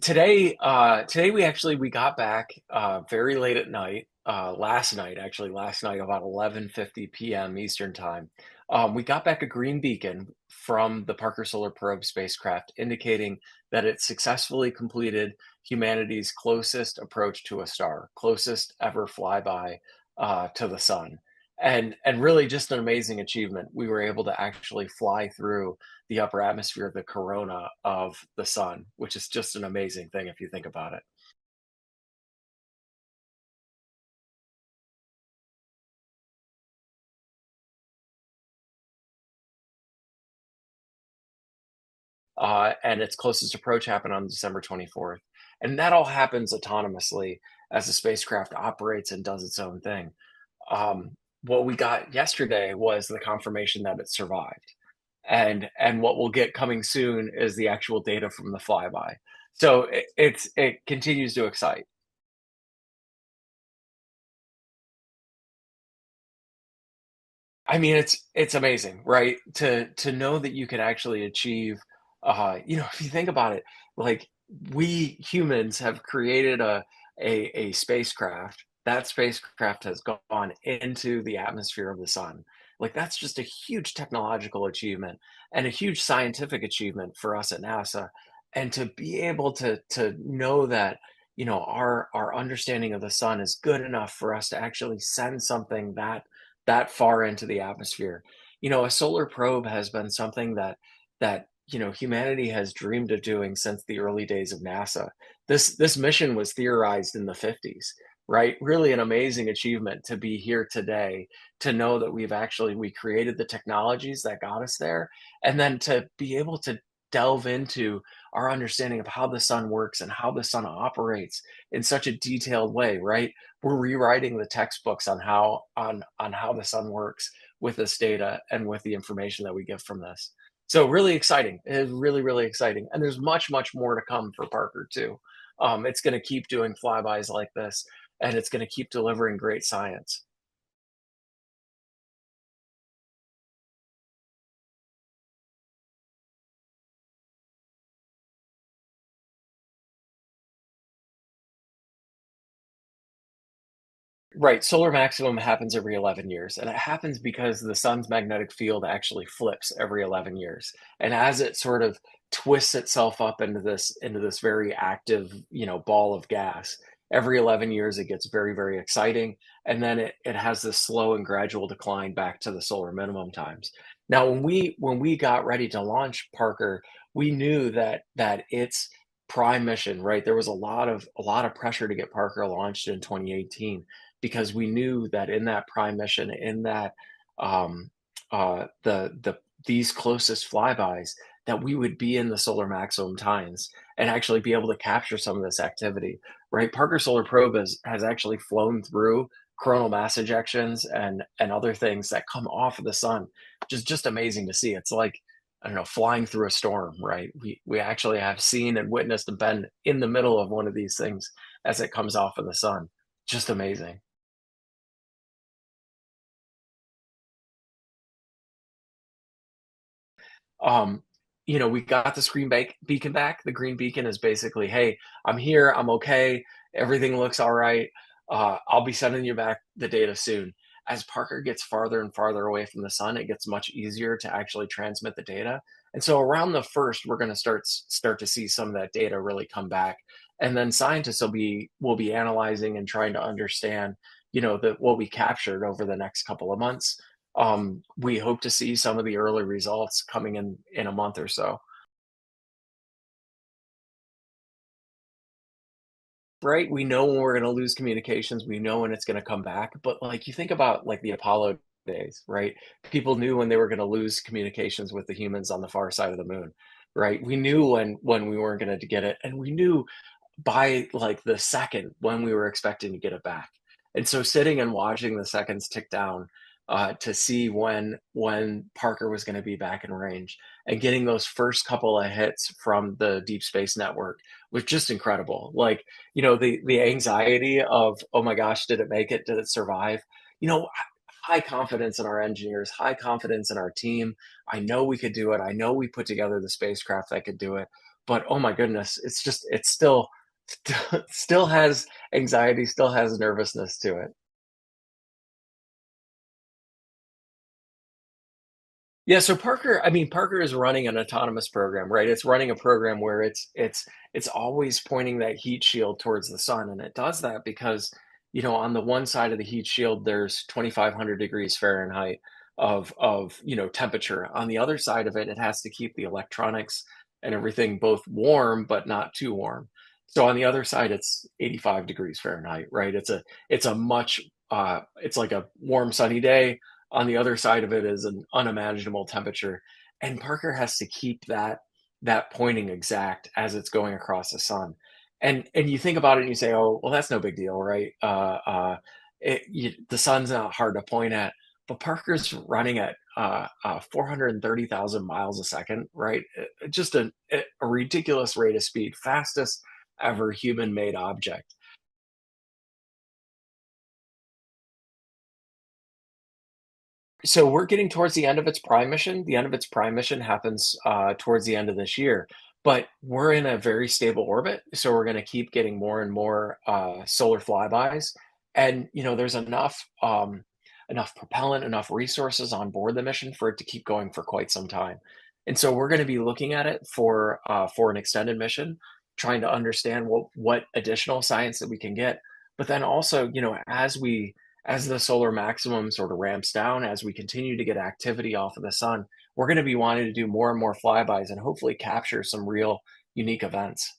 Today we got back very late at night. Last night about 11:50 p.m. Eastern time. We got back a green beacon from the Parker Solar Probe spacecraft, indicating that it successfully completed humanity's closest approach to a star, closest ever flyby to the sun, and really just an amazing achievement. We were able to actually fly through the upper atmosphere, the corona of the sun, which is just an amazing thing if you think about it. And its closest approach happened on December 24th. And that all happens autonomously as the spacecraft operates and does its own thing. What we got yesterday was the confirmation that it survived. And what we'll get coming soon is the actual data from the flyby. So it continues to excite. I mean, it's amazing, right? To know that you can actually achieve, if you think about it, like we humans have created a spacecraft. That spacecraft has gone into the atmosphere of the sun. Like that's just a huge technological achievement and a huge scientific achievement for us at NASA. And to be able to know that, our understanding of the sun is good enough for us to actually send something that far into the atmosphere. A solar probe has been something that humanity has dreamed of doing since the early days of NASA. This mission was theorized in the 50s, right? Really an amazing achievement to be here today, to know that we created the technologies that got us there, and then to be able to delve into our understanding of how the sun works and how the sun operates in such a detailed way, right? We're rewriting the textbooks on how the sun works with this data and with the information that we get from this. So really exciting. It is really, really exciting. And there's much, much more to come for Parker too. It's going to keep doing flybys like this, and it's going to keep delivering great science. Right, solar maximum happens every 11 years, and it happens because the sun's magnetic field actually flips every 11 years. And as it sort of twists itself up into this very active, ball of gas, every 11 years it gets very, very exciting, and then it has this slow and gradual decline back to the solar minimum times. Now, when we got ready to launch Parker, we knew that its prime mission, right? There was a lot of pressure to get Parker launched in 2018 because we knew that in that prime mission, in that these closest flybys, that we would be in the solar maximum times and actually be able to capture some of this activity. Right, Parker Solar Probe has actually flown through coronal mass ejections and other things that come off of the sun, which is just amazing to see. It's like I don't know, flying through a storm, right? We actually have seen and witnessed and been in the middle of one of these things as it comes off of the sun. Just amazing. Um, we got the beacon back. The green beacon is basically, hey, I'm here, I'm okay, everything looks all right. I'll be sending you back the data soon. As Parker gets farther and farther away from the sun, it gets much easier to actually transmit the data. And so around the first, we're going to start to see some of that data really come back. And then scientists will be analyzing and trying to understand, what we captured over the next couple of months. We hope to see some of the early results coming in a month or so. Right? We know when we're going to lose communications. We know when it's going to come back. But like you think about like the Apollo days, right? People knew when they were going to lose communications with the humans on the far side of the moon, right? We knew when we weren't going to get it, and we knew by like the second when we were expecting to get it back. And so sitting and watching the seconds tick down to see when Parker was going to be back in range and getting those first couple of hits from the Deep Space Network was just incredible. Like, the anxiety of, oh my gosh, did it make it? Did it survive? High confidence in our engineers, high confidence in our team. I know we could do it. I know we put together the spacecraft that could do it. but oh my goodness, it's still still has anxiety, still has nervousness to it. Yeah, so Parker is running an autonomous program, right? It's running a program where it's always pointing that heat shield towards the sun, and it does that because, on the one side of the heat shield, there's 2,500 degrees Fahrenheit of temperature. On the other side of it, it has to keep the electronics and everything both warm but not too warm. So on the other side, it's 85 degrees Fahrenheit, right? It's like a warm sunny day. On the other side of it is an unimaginable temperature, and Parker has to keep that pointing exact as it's going across the sun. And you think about it and you say, "Oh, well, that's no big deal, right?" The sun's not hard to point at, but Parker's running at 430,000 miles a second, right? Just a ridiculous rate of speed, fastest ever human-made object. So we're getting towards the end of its prime mission. The end of its prime mission happens towards the end of this year, but we're in a very stable orbit, so we're going to keep getting more and more solar flybys, and there's enough propellant, enough resources on board the mission for it to keep going for quite some time. And so we're going to be looking at it for an extended mission, trying to understand what additional science that we can get, but then also as the solar maximum sort of ramps down, as we continue to get activity off of the sun, we're going to be wanting to do more and more flybys and hopefully capture some real unique events.